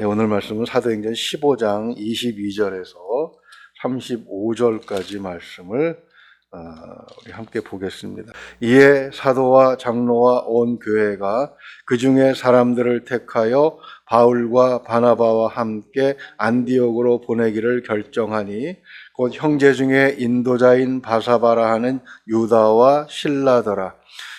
오늘 말씀은 사도행전 15장 22절에서 35절까지 말씀을 우리 함께 보겠습니다. 이에 사도와 장로와 온 교회가 그 중에 사람들을 택하여 바울과 바나바와 함께 안디옥으로 보내기를 결정하니 곧 형제 중에 인도자인 바사바라 하는 유다와 실라더라.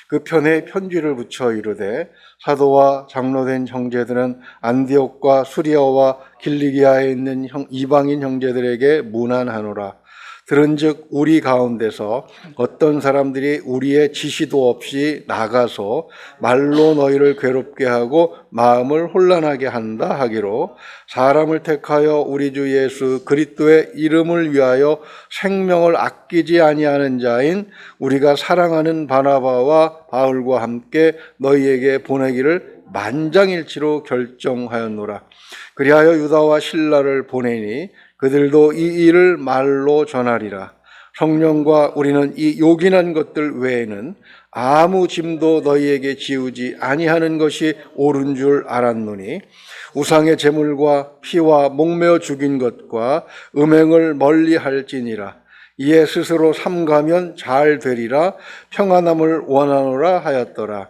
그 편에 편지를 붙여 이르되 사도와 장로된 형제들은 안디옥과 수리아와 길리기아에 있는 이방인 형제들에게 문안하노라. 들은즉 우리 가운데서 어떤 사람들이 우리의 지시도 없이 나가서 말로 너희를 괴롭게 하고 마음을 혼란하게 한다 하기로 사람을 택하여 우리 주 예수 그리스도의 이름을 위하여 생명을 아끼지 아니하는 자인 우리가 사랑하는 바나바와 바울과 함께 너희에게 보내기를 만장일치로 결정하였노라. 그리하여 유다와 실라를 보내니 그들도 이 일을 말로 전하리라. 성령과 우리는 이 요긴한 것들 외에는 아무 짐도 너희에게 지우지 아니하는 것이 옳은 줄 알았노니 우상의 제물과 피와 목매어 죽인 것과 음행을 멀리할지니라. 이에 스스로 삼가면 잘 되리라. 평안함을 원하노라 하였더라.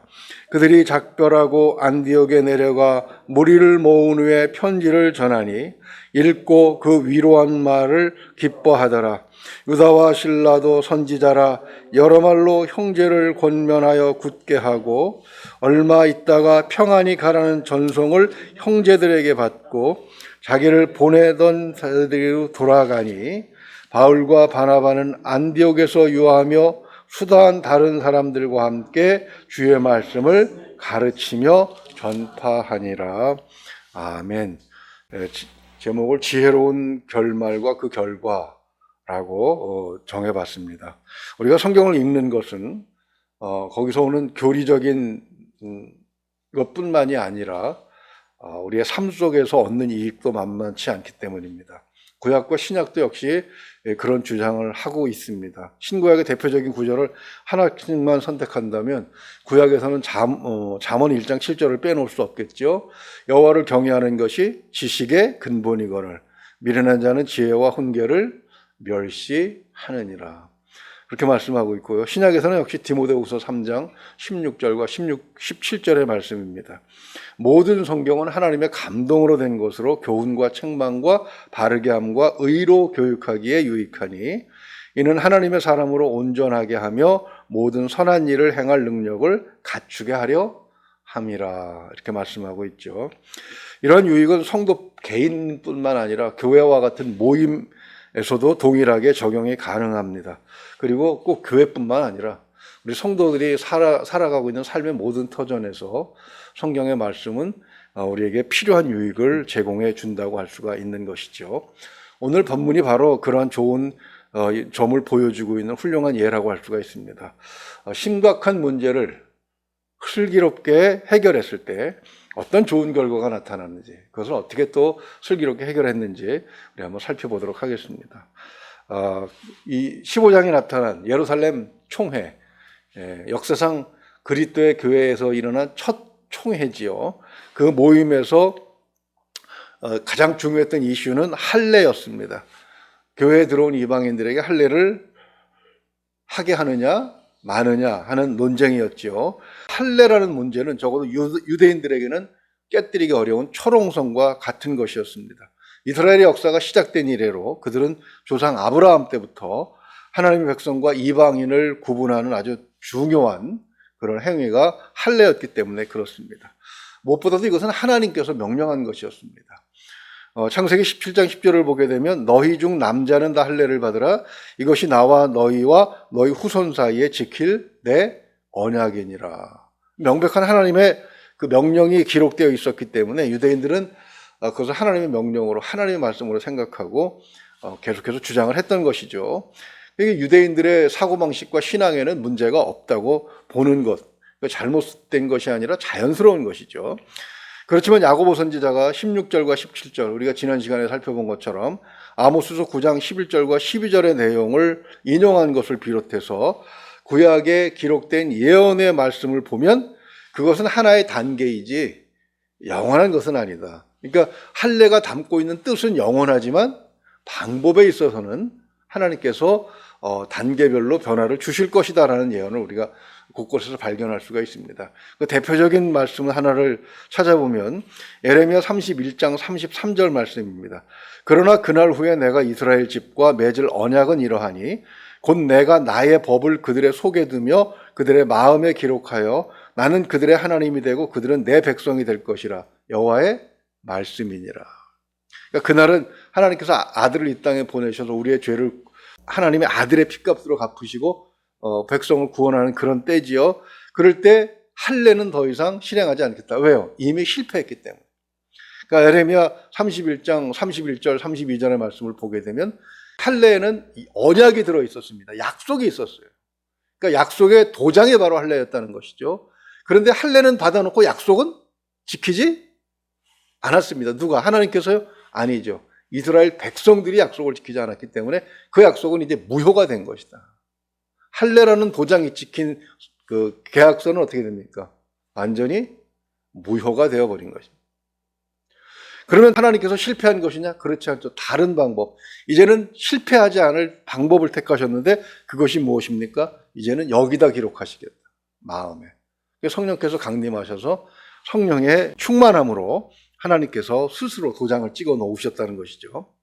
그들이 작별하고 안디옥에 내려가 무리를 모은 후에 편지를 전하니 읽고 그 위로한 말을 기뻐하더라. 유다와 실라도 선지자라 여러 말로 형제를 권면하여 굳게 하고 얼마 있다가 평안히 가라는 전송을 형제들에게 받고 자기를 보내던 자들이 돌아가니 바울과 바나바는 안디옥에서 유하며 수다한 다른 사람들과 함께 주의 말씀을 가르치며 전파하니라. 아멘. 제목을 지혜로운 결말과 그 결과라고 정해봤습니다. 우리가 성경을 읽는 것은 거기서 오는 교리적인 것뿐만이 아니라 우리의 삶 속에서 얻는 이익도 만만치 않기 때문입니다. 구약과 신약도 역시 그런 주장을 하고 있습니다. 신구약의 대표적인 구절을 하나씩만 선택한다면 구약에서는 잠언 1장 7절을 빼놓을 수 없겠죠. 여호와를 경외하는 것이 지식의 근본이거늘 미련한 자는 지혜와 훈계를 멸시하느니라. 그렇게 말씀하고 있고요. 신약에서는 역시 디모데후서 3장 16절과 17절의 말씀입니다. 모든 성경은 하나님의 감동으로 된 것으로 교훈과 책망과 바르게 함과 의로 교육하기에 유익하니 이는 하나님의 사람으로 온전하게 하며 모든 선한 일을 행할 능력을 갖추게 하려 함이라. 이렇게 말씀하고 있죠. 이런 유익은 성도 개인뿐만 아니라 교회와 같은 모임에서도 동일하게 적용이 가능합니다. 그리고 꼭 교회뿐만 아니라 우리 성도들이 살아가고 있는 삶의 모든 터전에서 성경의 말씀은 우리에게 필요한 유익을 제공해 준다고 할 수가 있는 것이죠. 오늘 본문이 바로 그러한 좋은 점을 보여주고 있는 훌륭한 예라고 할 수가 있습니다. 심각한 문제를 슬기롭게 해결했을 때 어떤 좋은 결과가 나타났는지, 그것을 어떻게 또 슬기롭게 해결했는지 우리 한번 살펴보도록 하겠습니다. 이 15장에 나타난 예루살렘 총회, 역사상 그리스도의 교회에서 일어난 첫 총회지요. 그 모임에서 가장 중요했던 이슈는 할례였습니다. 교회에 들어온 이방인들에게 할례를 하게 하느냐 마느냐 하는 논쟁이었죠. 할례라는 문제는 적어도 유대인들에게는 깨뜨리기 어려운 철옹성과 같은 것이었습니다. 이스라엘의 역사가 시작된 이래로 그들은 조상 아브라함 때부터 하나님의 백성과 이방인을 구분하는 아주 중요한 그런 행위가 할례였기 때문에 그렇습니다. 무엇보다도 이것은 하나님께서 명령한 것이었습니다. 창세기 17장 10절을 보게 되면 너희 중 남자는 다 할례를 받으라. 이것이 나와 너희와 너희 후손 사이에 지킬 내 언약이니라. 명백한 하나님의 그 명령이 기록되어 있었기 때문에 유대인들은 그것을 하나님의 명령으로 하나님의 말씀으로 생각하고 계속해서 주장을 했던 것이죠. 이게 유대인들의 사고방식과 신앙에는 문제가 없다고 보는 것, 잘못된 것이 아니라 자연스러운 것이죠. 그렇지만 야고보 선지자가 16절과 17절 우리가 지난 시간에 살펴본 것처럼 아모스서 9장 11절과 12절의 내용을 인용한 것을 비롯해서 구약에 기록된 예언의 말씀을 보면 그것은 하나의 단계이지 영원한 것은 아니다. 그러니까 할례가 담고 있는 뜻은 영원하지만 방법에 있어서는 하나님께서 단계별로 변화를 주실 것이다라는 예언을 우리가 곳곳에서 발견할 수가 있습니다. 그 대표적인 말씀 하나를 찾아보면 예레미야 31장 33절 말씀입니다. 그러나 그날 후에 내가 이스라엘 집과 맺을 언약은 이러하니 곧 내가 나의 법을 그들의 속에 두며 그들의 마음에 기록하여 나는 그들의 하나님이 되고 그들은 내 백성이 될 것이라. 여호와의 말씀이니라. 그러니까 그날은 하나님께서 아들을 이 땅에 보내셔서 우리의 죄를 하나님의 아들의 피값으로 갚으시고 백성을 구원하는 그런 때지요. 그럴 때 할례는 더 이상 실행하지 않겠다. 왜요? 이미 실패했기 때문에. 그러니까 에레미야 31장 31절 32절의 말씀을 보게 되면 할례에는 언약이 들어 있었습니다. 약속이 있었어요. 그러니까 약속의 도장이 바로 할례였다는 것이죠. 그런데 할례는 받아놓고 약속은 지키지 않았습니다. 누가? 하나님께서요? 아니죠. 이스라엘 백성들이 약속을 지키지 않았기 때문에 그 약속은 이제 무효가 된 것이다. 할례라는 도장이 찍힌 그 계약서는 어떻게 됩니까? 완전히 무효가 되어버린 것입니다. 그러면 하나님께서 실패한 것이냐? 그렇지 않죠. 다른 방법. 이제는 실패하지 않을 방법을 택하셨는데 그것이 무엇입니까? 이제는 여기다 기록하시겠다. 마음에. 성령께서 강림하셔서 성령의 충만함으로 하나님께서 스스로 도장을 찍어 놓으셨다는 것이죠.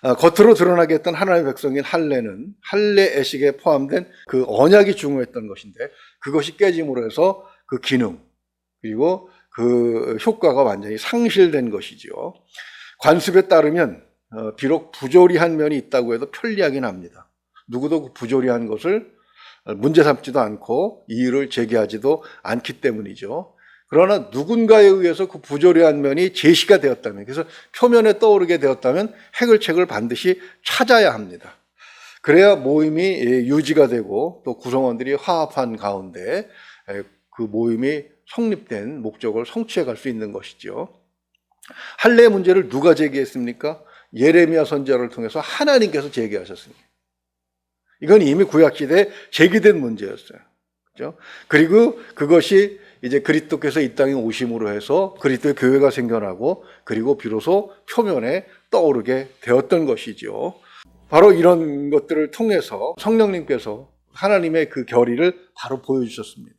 겉으로 드러나게 했던 하나님의 백성인 할례는 할례 애식에 포함된 그 언약이 중요했던 것인데 그것이 깨짐으로 해서 그 기능 그리고 그 효과가 완전히 상실된 것이죠. 관습에 따르면 비록 부조리한 면이 있다고 해도 편리하긴 합니다. 누구도 그 부조리한 것을 문제 삼지도 않고 이의를 제기하지도 않기 때문이죠. 그러나 누군가에 의해서 그 부조리한 면이 제시가 되었다면, 그래서 표면에 떠오르게 되었다면 해결책을 반드시 찾아야 합니다. 그래야 모임이 유지가 되고 또 구성원들이 화합한 가운데 그 모임이 성립된 목적을 성취해 갈 수 있는 것이죠. 할례 문제를 누가 제기했습니까? 예레미야 선지자를 통해서 하나님께서 제기하셨습니다. 이건 이미 구약시대에 제기된 문제였어요. 그렇죠? 그리고 그것이 이제 그리스도께서 이 땅에 오심으로 해서 그리스도의 교회가 생겨나고 그리고 비로소 표면에 떠오르게 되었던 것이죠. 바로 이런 것들을 통해서 성령님께서 하나님의 그 결의를 바로 보여주셨습니다.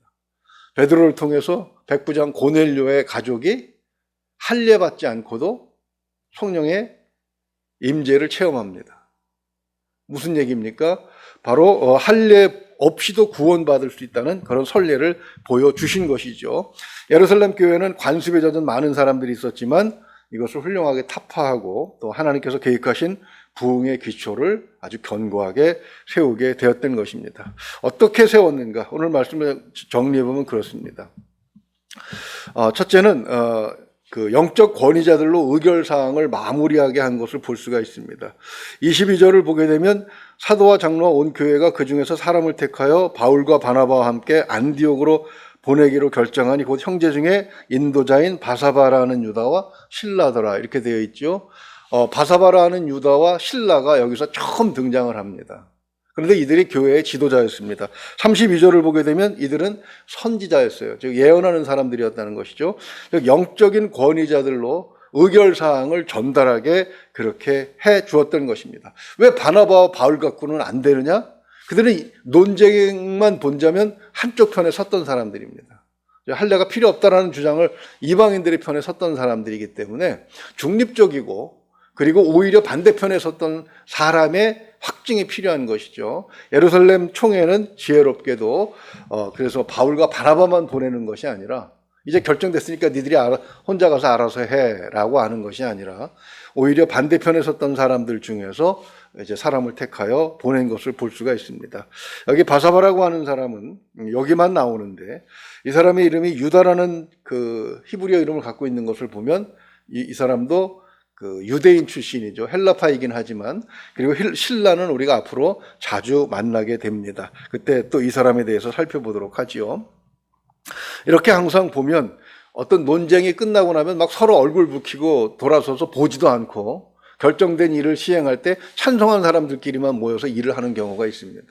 베드로를 통해서 백부장 고넬료의 가족이 할례받지 않고도 성령의 임재를 체험합니다. 무슨 얘기입니까? 바로 할례 없이도 구원받을 수 있다는 그런 선례를 보여주신 것이죠. 예루살렘 교회는 관습에 젖은 많은 사람들이 있었지만 이것을 훌륭하게 타파하고 또 하나님께서 계획하신 부흥의 기초를 아주 견고하게 세우게 되었던 것입니다. 어떻게 세웠는가? 오늘 말씀을 정리해보면 그렇습니다. 첫째는 그 영적 권위자들로 의결사항을 마무리하게 한 것을 볼 수가 있습니다. 22절을 보게 되면 사도와 장로와 온 교회가 그 중에서 사람을 택하여 바울과 바나바와 함께 안디옥으로 보내기로 결정하니 곧 형제 중에 인도자인 바사바라는 유다와 실라더라 이렇게 되어 있죠. 바사바라는 유다와 실라가 여기서 처음 등장을 합니다. 그런데 이들이 교회의 지도자였습니다. 32절을 보게 되면 이들은 선지자였어요. 즉 예언하는 사람들이었다는 것이죠. 즉 영적인 권위자들로 의결사항을 전달하게 그렇게 해 주었던 것입니다. 왜 바나바와 바울 갖고는 안 되느냐? 그들은 논쟁만 본자면 한쪽 편에 섰던 사람들입니다. 할례가 필요 없다라는 주장을 이방인들의 편에 섰던 사람들이기 때문에 중립적이고 그리고 오히려 반대편에 섰던 사람의 확증이 필요한 것이죠. 예루살렘 총회는 지혜롭게도 그래서 바울과 바나바만 보내는 것이 아니라 이제 결정됐으니까 니들이 혼자 가서 알아서 해라고 하는 것이 아니라 오히려 반대편에 섰던 사람들 중에서 이제 사람을 택하여 보낸 것을 볼 수가 있습니다. 여기 바사바라고 하는 사람은 여기만 나오는데 이 사람의 이름이 유다라는 그 히브리어 이름을 갖고 있는 것을 보면 이 사람도 그 유대인 출신이죠. 헬라파이긴 하지만 그리고 신라는 우리가 앞으로 자주 만나게 됩니다. 그때 또 이 사람에 대해서 살펴보도록 하지요. 이렇게 항상 보면 어떤 논쟁이 끝나고 나면 막 서로 얼굴 붉히고 돌아서서 보지도 않고 결정된 일을 시행할 때 찬성한 사람들끼리만 모여서 일을 하는 경우가 있습니다.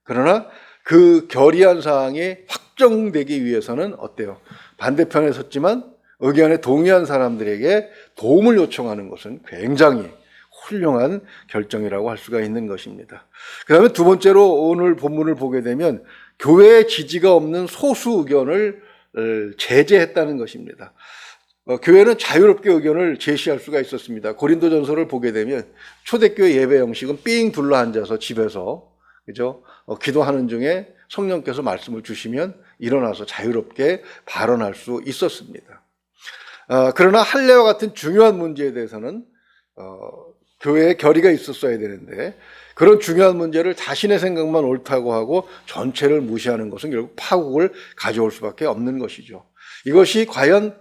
그러나 그 결의한 사항이 확정되기 위해서는 어때요? 반대편에 섰지만 의견에 동의한 사람들에게 도움을 요청하는 것은 굉장히 훌륭한 결정이라고 할 수가 있는 것입니다. 그 다음에 두 번째로 오늘 본문을 보게 되면 교회의 지지가 없는 소수 의견을 제재했다는 것입니다. 교회는 자유롭게 의견을 제시할 수가 있었습니다. 고린도전서를 보게 되면 초대교회 예배 형식은 삥 둘러 앉아서 집에서 그죠? 기도하는 중에 성령께서 말씀을 주시면 일어나서 자유롭게 발언할 수 있었습니다. 그러나 할례와 같은 중요한 문제에 대해서는 교회에 결의가 있었어야 되는데 그런 중요한 문제를 자신의 생각만 옳다고 하고 전체를 무시하는 것은 결국 파국을 가져올 수밖에 없는 것이죠. 이것이 과연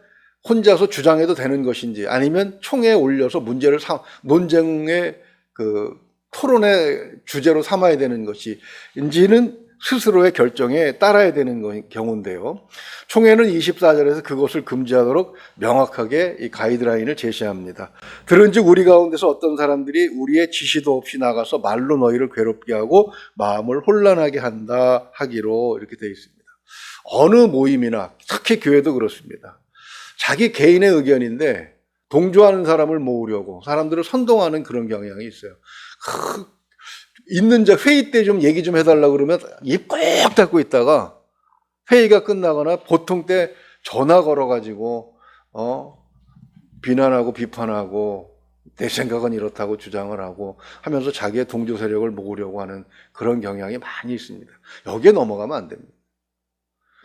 혼자서 주장해도 되는 것인지 아니면 총회에 올려서 문제를 논쟁의 토론의 주제로 삼아야 되는 것인지는 스스로의 결정에 따라야 되는 경우인데요. 총회는 24절에서 그것을 금지하도록 명확하게 이 가이드라인을 제시합니다. 들은즉 우리 가운데서 어떤 사람들이 우리의 지시도 없이 나가서 말로 너희를 괴롭게 하고 마음을 혼란하게 한다 하기로 이렇게 되어 있습니다. 어느 모임이나 특히 교회도 그렇습니다. 자기 개인의 의견인데 동조하는 사람을 모으려고 사람들을 선동하는 그런 경향이 있어요. 있는 자 회의 때 좀 얘기 좀 해달라고 그러면 입 꼭 닫고 있다가 회의가 끝나거나 보통 때 전화 걸어가지고 비난하고 비판하고 내 생각은 이렇다고 주장을 하고 하면서 자기의 동조 세력을 모으려고 하는 그런 경향이 많이 있습니다. 여기에 넘어가면 안 됩니다.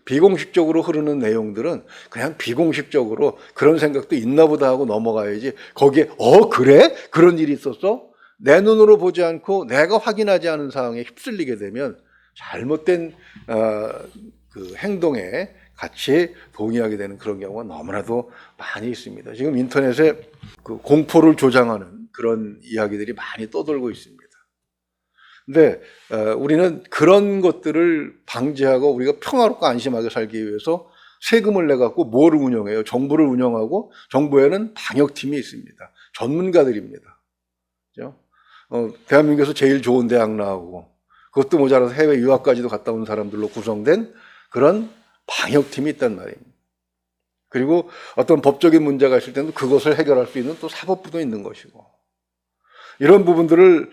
비공식적으로 흐르는 내용들은 그냥 비공식적으로 그런 생각도 있나 보다 하고 넘어가야지 거기에 그래? 그런 일이 있었어? 내 눈으로 보지 않고 내가 확인하지 않은 상황에 휩쓸리게 되면 잘못된 그 행동에 같이 동의하게 되는 그런 경우가 너무나도 많이 있습니다. 지금 인터넷에 그 공포를 조장하는 그런 이야기들이 많이 떠돌고 있습니다. 근데 우리는 그런 것들을 방지하고 우리가 평화롭고 안심하게 살기 위해서 세금을 내갖고 뭐를 운영해요? 정부를 운영하고 정부에는 방역팀이 있습니다. 전문가들입니다. 그렇죠? 대한민국에서 제일 좋은 대학 나오고 그것도 모자라서 해외 유학까지도 갔다 온 사람들로 구성된 그런 방역팀이 있단 말입니다. 그리고 어떤 법적인 문제가 있을 때는 그것을 해결할 수 있는 또 사법부도 있는 것이고 이런 부분들을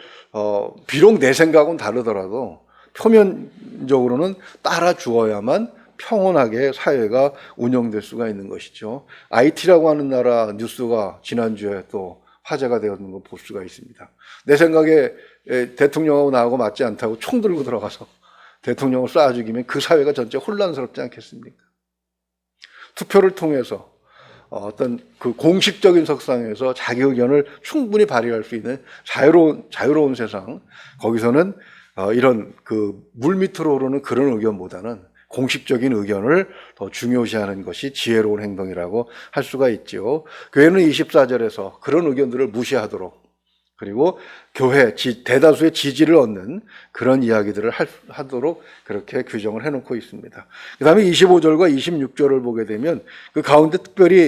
비록 내 생각은 다르더라도 표면적으로는 따라 주어야만 평온하게 사회가 운영될 수가 있는 것이죠. IT라고 하는 나라 뉴스가 지난주에 또 화제가 되었는 거 볼 수가 있습니다. 내 생각에 대통령하고 나하고 맞지 않다고 총 들고 들어가서 대통령을 쏴 죽이면 그 사회가 전체 혼란스럽지 않겠습니까? 투표를 통해서 어떤 그 공식적인 석상에서 자기 의견을 충분히 발휘할 수 있는 자유로운 세상, 거기서는 이런 그 물밑으로 오르는 그런 의견보다는 공식적인 의견을 더 중요시하는 것이 지혜로운 행동이라고 할 수가 있죠. 교회는 24절에서 그런 의견들을 무시하도록 그리고 교회 대다수의 지지를 얻는 그런 이야기들을 하도록 그렇게 규정을 해놓고 있습니다. 그 다음에 25절과 26절을 보게 되면 그 가운데 특별히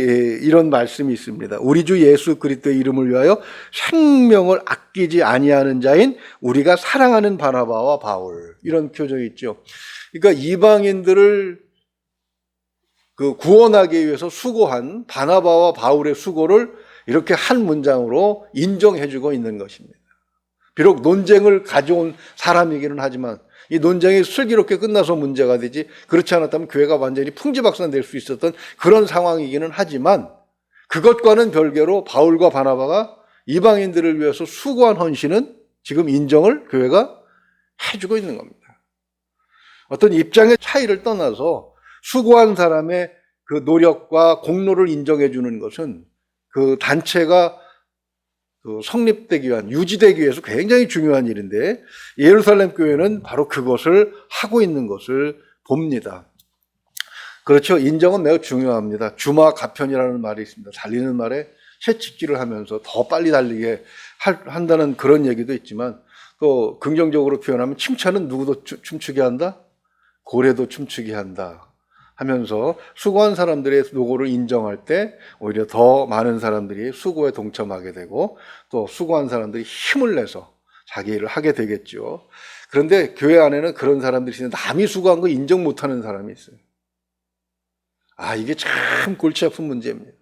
이런 말씀이 있습니다. 우리 주 예수 그리스도의 이름을 위하여 생명을 아끼지 아니하는 자인 우리가 사랑하는 바나바와 바울, 이런 표정이 있죠. 그러니까 이방인들을 그 구원하기 위해서 수고한 바나바와 바울의 수고를 이렇게 한 문장으로 인정해주고 있는 것입니다. 비록 논쟁을 가져온 사람이기는 하지만 이 논쟁이 슬기롭게 끝나서 문제가 되지 그렇지 않았다면 교회가 완전히 풍지박산될 수 있었던 그런 상황이기는 하지만 그것과는 별개로 바울과 바나바가 이방인들을 위해서 수고한 헌신은 지금 인정을 교회가 해주고 있는 겁니다. 어떤 입장의 차이를 떠나서 수고한 사람의 그 노력과 공로를 인정해 주는 것은 그 단체가 성립되기 위한, 유지되기 위해서 굉장히 중요한 일인데 예루살렘 교회는 바로 그것을 하고 있는 것을 봅니다. 그렇죠. 인정은 매우 중요합니다. 주마 가편이라는 말이 있습니다. 달리는 말에 채찍질을 하면서 더 빨리 달리게 한다는 그런 얘기도 있지만 또 긍정적으로 표현하면 칭찬은 누구도 춤추게 한다? 고래도 춤추게 한다 하면서 수고한 사람들의 노고를 인정할 때 오히려 더 많은 사람들이 수고에 동참하게 되고 또 수고한 사람들이 힘을 내서 자기 일을 하게 되겠죠. 그런데 교회 안에는 그런 사람들이 있는데 남이 수고한 거 인정 못하는 사람이 있어요. 이게 참 골치 아픈 문제입니다.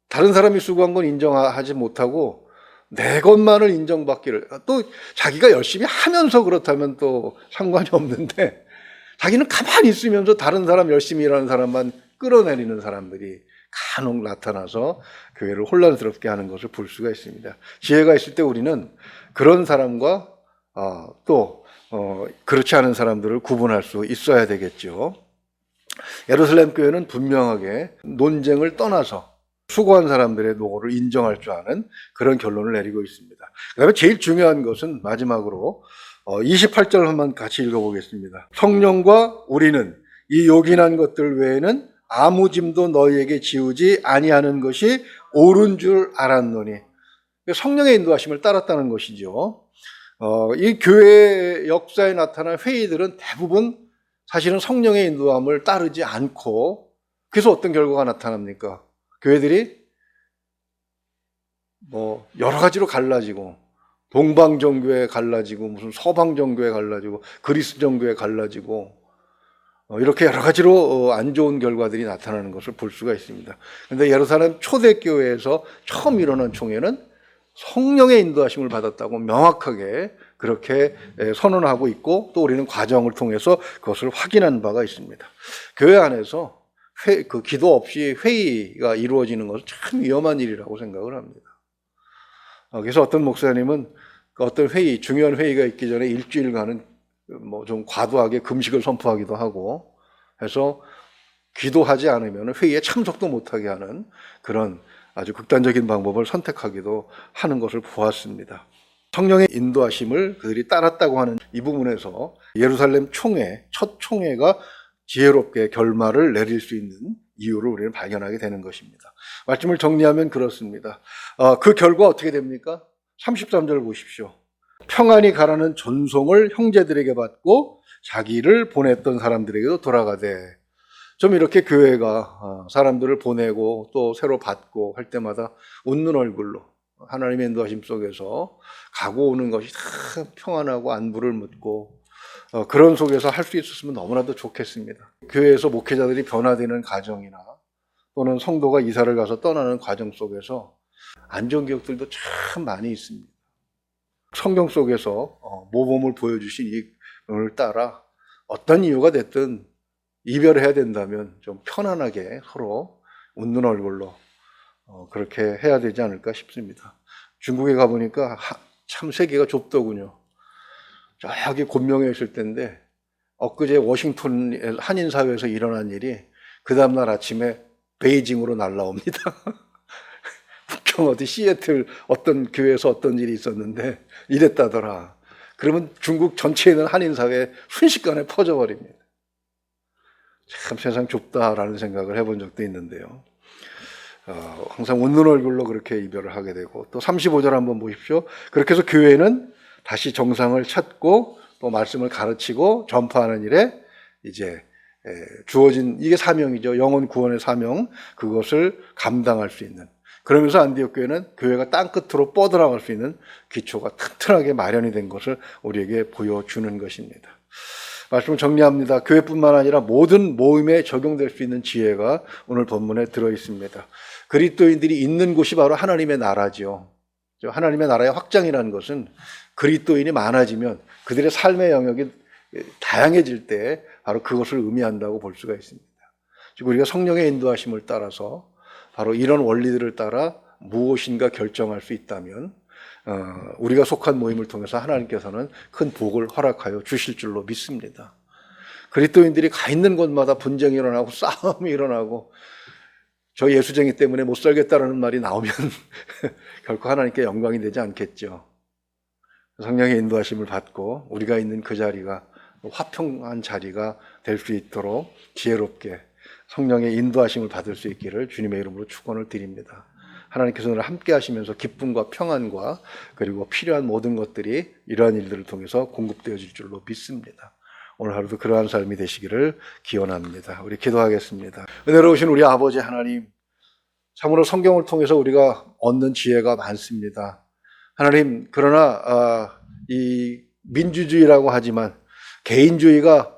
다른 사람이 수고한 건 인정하지 못하고 내 것만을 인정받기를, 또 자기가 열심히 하면서 그렇다면 또 상관이 없는데, 자기는 가만히 있으면서 다른 사람, 열심히 일하는 사람만 끌어내리는 사람들이 간혹 나타나서 교회를 혼란스럽게 하는 것을 볼 수가 있습니다. 지혜가 있을 때 우리는 그런 사람과 또 그렇지 않은 사람들을 구분할 수 있어야 되겠죠. 예루살렘 교회는 분명하게 논쟁을 떠나서 수고한 사람들의 노고를 인정할 줄 아는 그런 결론을 내리고 있습니다. 그 다음에 제일 중요한 것은 마지막으로 28절 한번 같이 읽어보겠습니다. 성령과 우리는 이 요긴한 것들 외에는 아무 짐도 너희에게 지우지 아니하는 것이 옳은 줄 알았노니. 성령의 인도하심을 따랐다는 것이죠. 이 교회 역사에 나타난 회의들은 대부분 사실은 성령의 인도함을 따르지 않고, 그래서 어떤 결과가 나타납니까? 교회들이 여러 가지로 갈라지고, 동방정교회 갈라지고, 무슨 서방정교회 갈라지고, 그리스정교회 갈라지고, 이렇게 여러 가지로 안 좋은 결과들이 나타나는 것을 볼 수가 있습니다. 그런데 예루살렘 초대교회에서 처음 일어난 총회는 성령의 인도하심을 받았다고 명확하게 그렇게 선언하고 있고, 또 우리는 과정을 통해서 그것을 확인한 바가 있습니다. 교회 안에서 그 기도 없이 회의가 이루어지는 것은 참 위험한 일이라고 생각을 합니다. 그래서 어떤 목사님은 어떤 회의, 중요한 회의가 있기 전에 일주일간은 좀 과도하게 금식을 선포하기도 하고 해서 기도하지 않으면 회의에 참석도 못하게 하는 그런 아주 극단적인 방법을 선택하기도 하는 것을 보았습니다. 성령의 인도하심을 그들이 따랐다고 하는 이 부분에서 예루살렘 총회, 첫 총회가 지혜롭게 결말을 내릴 수 있는 이유를 우리는 발견하게 되는 것입니다. 말씀을 정리하면 그렇습니다. 그 결과 어떻게 됩니까? 33절 보십시오. 평안히 가라는 전송을 형제들에게 받고 자기를 보냈던 사람들에게도 돌아가되. 좀 이렇게 교회가 사람들을 보내고 또 새로 받고 할 때마다 웃는 얼굴로 하나님의 인도하심 속에서 가고 오는 것이 다 평안하고 안부를 묻고 그런 속에서 할 수 있었으면 너무나도 좋겠습니다. 교회에서 목회자들이 변화되는 과정이나 또는 성도가 이사를 가서 떠나는 과정 속에서 안 좋은 기억들도 참 많이 있습니다. 성경 속에서 모범을 보여주신 이 오늘 따라 어떤 이유가 됐든 이별해야 된다면 좀 편안하게 서로 웃는 얼굴로 그렇게 해야 되지 않을까 싶습니다. 중국에 가보니까 참 세계가 좁더군요. 저기 곤명에 있을 때인데 엊그제 워싱턴 한인사회에서 일어난 일이 그 다음날 아침에 베이징으로 날라옵니다. 북경 어디 시애틀 어떤 교회에서 어떤 일이 있었는데 이랬다더라. 그러면 중국 전체에 있는 한인사회에 순식간에 퍼져버립니다. 참 세상 좁다라는 생각을 해본 적도 있는데요. 항상 웃는 얼굴로 그렇게 이별을 하게 되고, 또 35절 한번 보십시오. 그렇게 해서 교회는 다시 정상을 찾고 또 말씀을 가르치고 전파하는 일에 이제 주어진, 이게 사명이죠. 영혼 구원의 사명, 그것을 감당할 수 있는. 그러면서 안디옥 교회는 교회가 땅끝으로 뻗어나갈 수 있는 기초가 튼튼하게 마련이 된 것을 우리에게 보여주는 것입니다. 말씀을 정리합니다. 교회뿐만 아니라 모든 모임에 적용될 수 있는 지혜가 오늘 본문에 들어 있습니다. 그리스도인들이 있는 곳이 바로 하나님의 나라죠. 하나님의 나라의 확장이라는 것은 그리스도인이 많아지면 그들의 삶의 영역이 다양해질 때 바로 그것을 의미한다고 볼 수가 있습니다. 즉 우리가 성령의 인도하심을 따라서 바로 이런 원리들을 따라 무엇인가 결정할 수 있다면 우리가 속한 모임을 통해서 하나님께서는 큰 복을 허락하여 주실 줄로 믿습니다. 그리스도인들이 가 있는 곳마다 분쟁이 일어나고 싸움이 일어나고 저 예수쟁이 때문에 못 살겠다라는 말이 나오면 결코 하나님께 영광이 되지 않겠죠. 성령의 인도하심을 받고 우리가 있는 그 자리가 화평한 자리가 될 수 있도록 지혜롭게 성령의 인도하심을 받을 수 있기를 주님의 이름으로 축원을 드립니다. 하나님께서 오늘 함께 하시면서 기쁨과 평안과 그리고 필요한 모든 것들이 이러한 일들을 통해서 공급되어질 줄로 믿습니다. 오늘 하루도 그러한 삶이 되시기를 기원합니다. 우리 기도하겠습니다. 은혜로우신 우리 아버지 하나님, 참으로 성경을 통해서 우리가 얻는 지혜가 많습니다. 하나님, 그러나 이 민주주의라고 하지만 개인주의가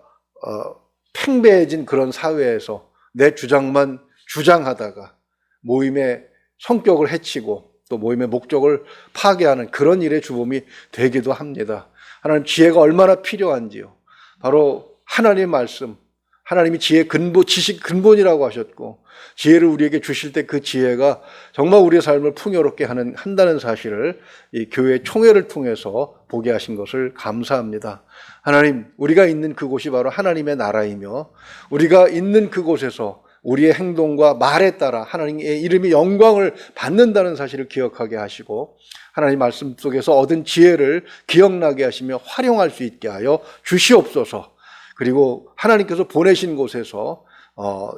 팽배해진 그런 사회에서 내 주장만 주장하다가 모임의 성격을 해치고 또 모임의 목적을 파괴하는 그런 일의 주범이 되기도 합니다. 하나님 지혜가 얼마나 필요한지요. 바로 하나님의 말씀, 하나님이 지혜의 근본, 지식 근본이라고 하셨고 지혜를 우리에게 주실 때 그 지혜가 정말 우리의 삶을 풍요롭게 한다는 사실을 이 교회 총회를 통해서 보게 하신 것을 감사합니다. 하나님, 우리가 있는 그곳이 바로 하나님의 나라이며 우리가 있는 그곳에서 우리의 행동과 말에 따라 하나님의 이름이 영광을 받는다는 사실을 기억하게 하시고 하나님 말씀 속에서 얻은 지혜를 기억나게 하시며 활용할 수 있게 하여 주시옵소서. 그리고 하나님께서 보내신 곳에서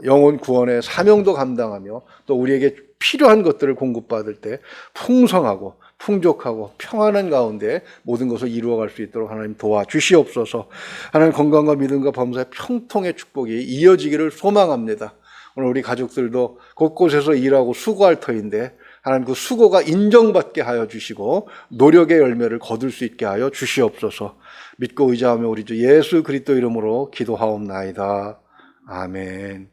영혼 구원의 사명도 감당하며 또 우리에게 필요한 것들을 공급받을 때 풍성하고 풍족하고 평안한 가운데 모든 것을 이루어갈 수 있도록 하나님 도와주시옵소서. 하나님 건강과 믿음과 범사의 평통의 축복이 이어지기를 소망합니다. 오늘 우리 가족들도 곳곳에서 일하고 수고할 터인데 하나님 그 수고가 인정받게 하여 주시고 노력의 열매를 거둘 수 있게 하여 주시옵소서. 믿고 의지하며 우리 주 예수 그리스도 이름으로 기도하옵나이다. 아멘.